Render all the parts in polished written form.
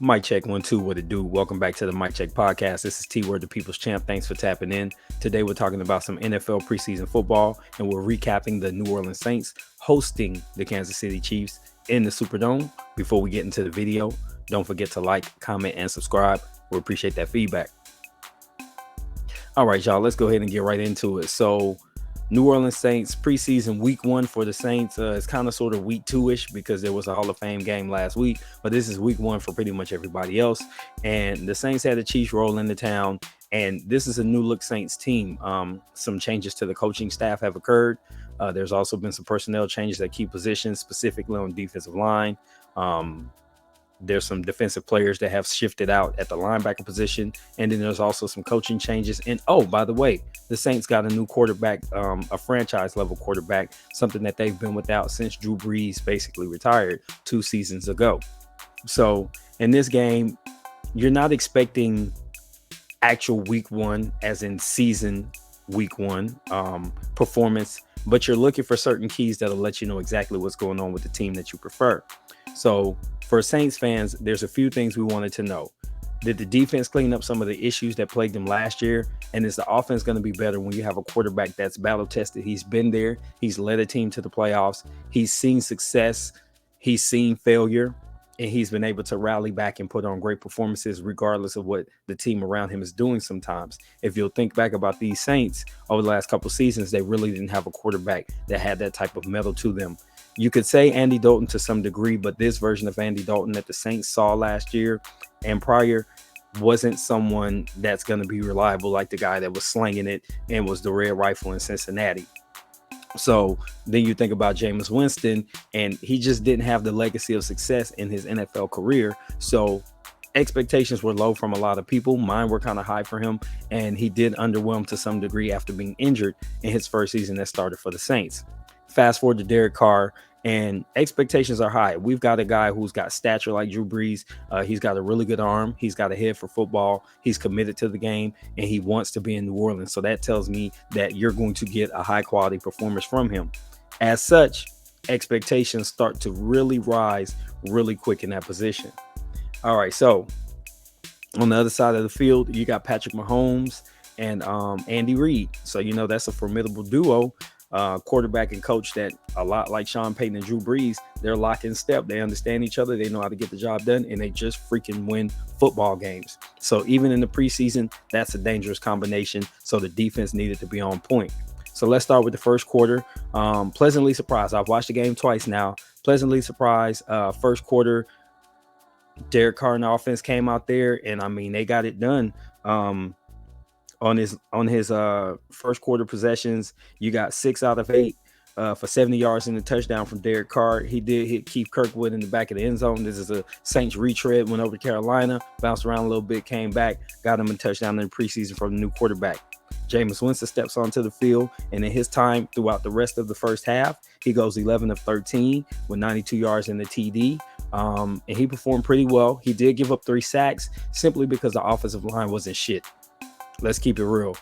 Mic check 1 2. What it do? Welcome back to the Mic Check podcast. This is T Word, the People's Champ. Thanks for tapping in. Today we're talking about some NFL preseason football, and we're recapping the New Orleans Saints hosting the Kansas City Chiefs in the Superdome. Before we get into the video, don't forget to like, comment, and subscribe. We appreciate that feedback. All right, y'all. Let's go ahead and get right into it. So, New Orleans Saints preseason week 1 for the Saints. It's kind of sort of week 2-ish because there was a Hall of Fame game last week, but this is week 1 for pretty much everybody else. And the Saints had the Chiefs roll into town, and this is a new look Saints team. Some changes to the coaching staff have occurred. There's also been some personnel changes at key positions, specifically on defensive line. There's some defensive players that have shifted out at the linebacker position. And then there's also some coaching changes. And oh, by the way, the Saints got a new quarterback, a franchise level quarterback, something that they've been without since Drew Brees basically retired 2 seasons ago. So in this game, you're not expecting actual week 1, as in season week 1 performance, but you're looking for certain keys that'll let you know exactly what's going on with the team that you prefer. So for Saints fans, there's a few things we wanted to know. Did the defense clean up some of the issues that plagued them last year? And is the offense going to be better when you have a quarterback that's battle tested? He's been there. He's led a team to the playoffs. He's seen success. He's seen failure. And he's been able to rally back and put on great performances regardless of what the team around him is doing sometimes. If you'll think back about these Saints over the last couple of seasons, they really didn't have a quarterback that had that type of metal to them. You could say Andy Dalton to some degree, but this version of Andy Dalton that the Saints saw last year and prior wasn't someone that's going to be reliable like the guy that was slinging it and was the red rifle in Cincinnati. So then you think about Jameis Winston, and he just didn't have the legacy of success in his NFL career. So expectations were low from a lot of people. Mine were kind of high for him, and he did underwhelm to some degree after being injured in his first season that started for the Saints. Fast forward to Derek Carr, and expectations are high. We've got a guy who's got stature like Drew Brees. He's got a really good arm. He's got a head for football. He's committed to the game, and he wants to be in New Orleans. So that tells me that you're going to get a high-quality performance from him. As such, expectations start to really rise really quick in that position. All right, so on the other side of the field, you got Patrick Mahomes and Andy Reid. So, that's a formidable duo. Quarterback and coach that, a lot like Sean Payton and Drew Brees, they're lock in step. They understand each other. They know how to get the job done, and they just freaking win football games. So even in the preseason, that's a dangerous combination. So the defense needed to be on point. So let's start with the first quarter. Pleasantly surprised. I've watched the game twice now. Pleasantly surprised. First quarter, Derek Carr and the offense came out there, and they got it done. On his first quarter possessions, you got 6 out of 8 for 70 yards in the touchdown from Derek Carr. He did hit Keith Kirkwood in the back of the end zone. This is a Saints retread, went over to Carolina, bounced around a little bit, came back, got him a touchdown in the preseason from the new quarterback. Jameis Winston steps onto the field, and in his time throughout the rest of the first half, he goes 11 of 13 with 92 yards in the TD. And he performed pretty well. He did give up 3 sacks simply because the offensive line wasn't shit. Let's keep it real.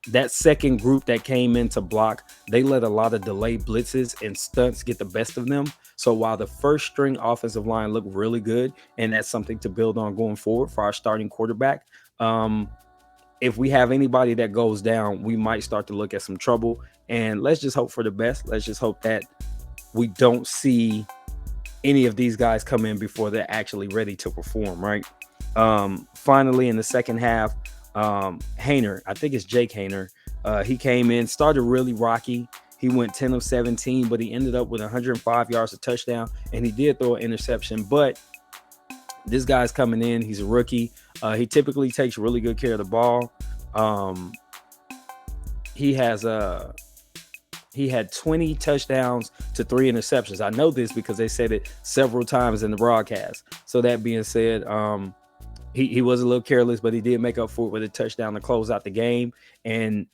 That second group that came in to block, they let a lot of delayed blitzes and stunts get the best of them. So while the first string offensive line looked really good, and that's something to build on going forward for our starting quarterback, if we have anybody that goes down, we might start to look at some trouble. And let's just hope for the best. Let's just hope that we don't see any of these guys come in before they're actually ready to perform, right? Finally, in the second half, Haener, I think it's Jake Haener, he came in, started really rocky. He went 10 of 17, but he ended up with 105 yards, a touchdown, and he did throw an interception. But this guy's coming in. He's a rookie. He typically takes really good care of the ball. He had 20 touchdowns to 3 interceptions. I know this because they said it several times in the broadcast. So that being said, he was a little careless, but he did make up for it with a touchdown to close out the game. And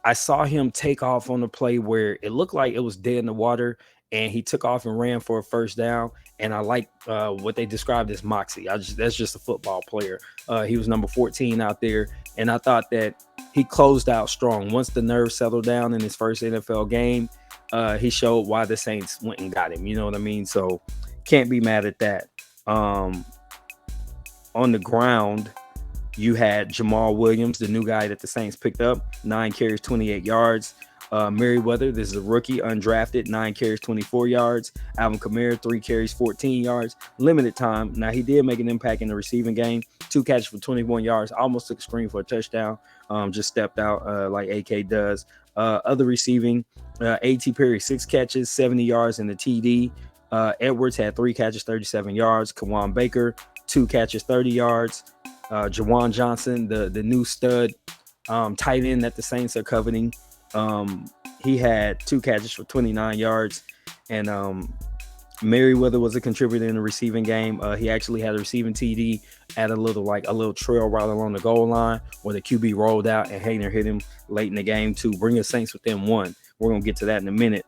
I saw him take off on a play where it looked like it was dead in the water, and he took off and ran for a first down. And I like what they described as moxie. That's just a football player. He was number 14 out there, and I thought that he closed out strong. Once the nerves settled down in his first NFL game, he showed why the Saints went and got him. You know what I mean? So can't be mad at that. On the ground, you had Jamal Williams, the new guy that the Saints picked up, 9 carries, 28 yards. Merriweather, this is a rookie, undrafted, 9 carries, 24 yards. Alvin Kamara, 3 carries, 14 yards. Limited time. Now, he did make an impact in the receiving game. 2 catches for 21 yards. Almost took a screen for a touchdown. Just stepped out like AK does. Other receiving, A.T. Perry, 6 catches, 70 yards in the TD. Edwards had 3 catches, 37 yards. Kawan Baker, 2 catches, 30 yards. Jawan Johnson, the new stud tight end that the Saints are coveting. He had 2 catches for 29 yards. And Merriweather was a contributor in the receiving game. He actually had a receiving TD at a little trail right along the goal line where the QB rolled out and Haener hit him late in the game to bring the Saints within 1. We're going to get to that in a minute.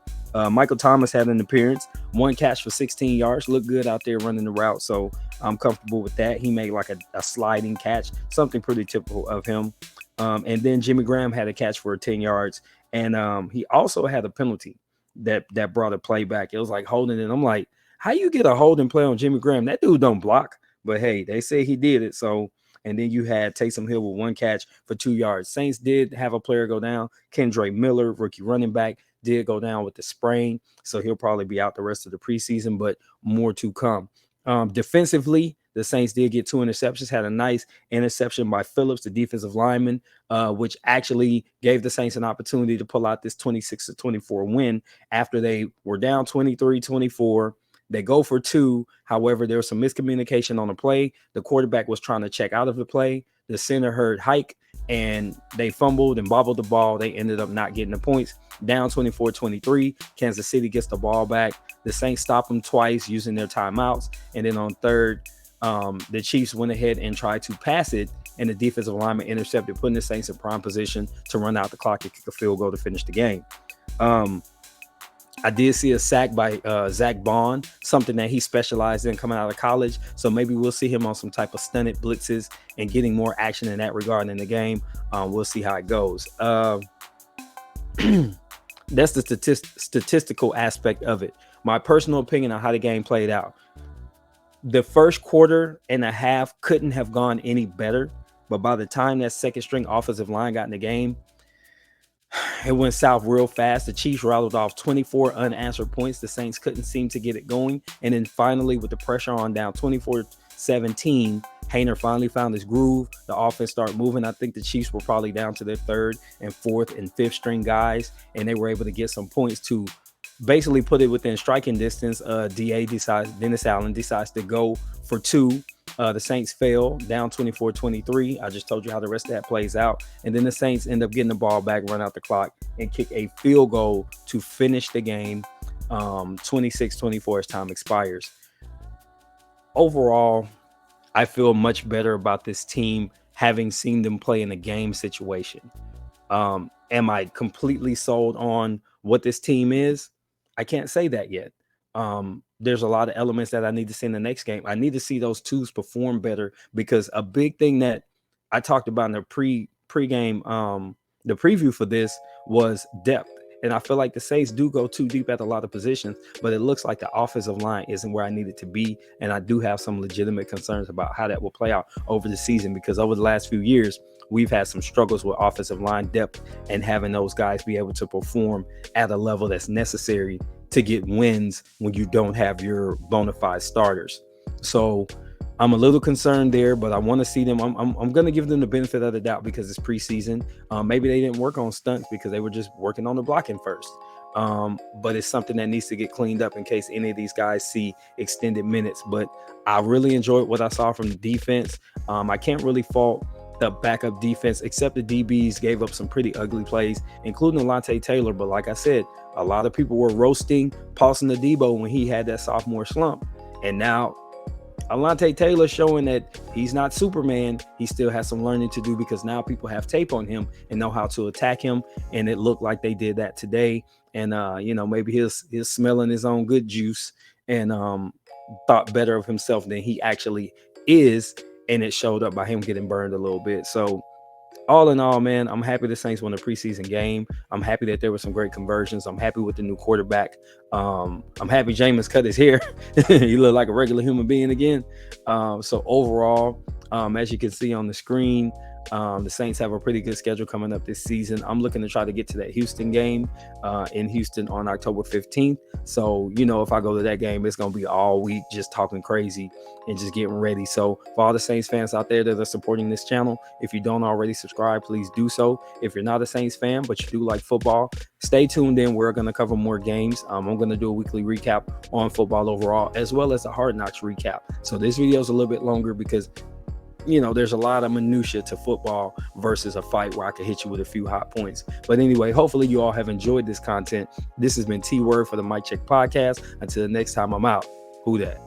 Michael Thomas had an appearance, 1 catch for 16 yards, looked good out there running the route. So I'm comfortable with that. He made like a sliding catch, something pretty typical of him. And then Jimmy Graham had a catch for 10 yards. And he also had a penalty that brought a play back. It was like holding it. I'm like, how you get a holding play on Jimmy Graham? That dude don't block. But hey, they say he did it. So, and then you had Taysom Hill with 1 catch for 2 yards. Saints did have a player go down. Kendre Miller, rookie running back, did go down with the sprain. So he'll probably be out the rest of the preseason, but more to come. Defensively, the Saints did get 2 interceptions, had a nice interception by Phillips, the defensive lineman, which actually gave the Saints an opportunity to pull out this 26-24 win after they were down 23-24. They go for 2. However, there was some miscommunication on the play. The quarterback was trying to check out of the play. The center heard hike, and they fumbled and bobbled the ball. They ended up not getting the points. Down 24-23. Kansas City gets the ball back. The Saints stop them twice using their timeouts. And then on third, the Chiefs went ahead and tried to pass it, and the defensive lineman intercepted, putting the Saints in prime position to run out the clock and kick a field goal to finish the game. I did see a sack by Zach Bond, something that he specialized in coming out of college. So maybe we'll see him on some type of stunted blitzes and getting more action in that regard in the game. We'll see how it goes. That's the statistical aspect of it. My personal opinion on how the game played out. The first quarter and a half couldn't have gone any better. But by the time that second string offensive line got in the game, it went south real fast. The Chiefs rattled off 24 unanswered points. The Saints couldn't seem to get it going. And then finally, with the pressure on down 24-17, Haener finally found his groove. The offense started moving. I think the Chiefs were probably down to their 3rd and 4th and 5th string guys, and they were able to get some points to basically put it within striking distance. Dennis Allen decides to go for 2. The Saints fail, down 24-23. I just told you how the rest of that plays out. And then the Saints end up getting the ball back, run out the clock, and kick a field goal to finish the game 26-24 as time expires. Overall, I feel much better about this team having seen them play in a game situation. Am I completely sold on what this team is? I can't say that yet. There's a lot of elements that I need to see in the next game. I need to see those twos perform better, because a big thing that I talked about in the pregame, the preview for this was depth. And I feel like the Saints do go too deep at a lot of positions, but it looks like the offensive line isn't where I need it to be. And I do have some legitimate concerns about how that will play out over the season, because over the last few years, we've had some struggles with offensive line depth and having those guys be able to perform at a level that's necessary to get wins when you don't have your bona fide starters. So I'm a little concerned there, but I want to see them. I'm going to give them the benefit of the doubt because it's preseason. Maybe they didn't work on stunts because they were just working on the blocking first. But it's something that needs to get cleaned up in case any of these guys see extended minutes. But I really enjoyed what I saw from the defense. I can't really fault the backup defense, except the DBs gave up some pretty ugly plays, including Alontae Taylor. But like I said, a lot of people were roasting Paulson Adebo when he had that sophomore slump. And now Alontae Taylor showing that he's not Superman. He still has some learning to do, because now people have tape on him and know how to attack him. And it looked like they did that today. And, maybe he's smelling his own good juice and thought better of himself than he actually is. And it showed up by him getting burned a little bit. So all in all, man, I'm happy the Saints won the preseason game. I'm happy that there were some great conversions. I'm happy with the new quarterback. I'm happy Jameis cut his hair. He looked like a regular human being again. So overall, as you can see on the screen, the Saints have a pretty good schedule coming up this season. I'm looking to try to get to that Houston game in Houston on October 15th. So, if I go to that game, it's going to be all week just talking crazy and just getting ready. So for all the Saints fans out there that are supporting this channel, if you don't already subscribe, please do so. If you're not a Saints fan, but you do like football, stay tuned in. We're going to cover more games. I'm going to do a weekly recap on football overall, as well as a Hard Knocks recap. So this video is a little bit longer because there's a lot of minutia to football versus a fight where I could hit you with a few hot points. But anyway, hopefully you all have enjoyed this content. This has been T Word for the Mic Check Podcast. Until next time, I'm out. Who dat?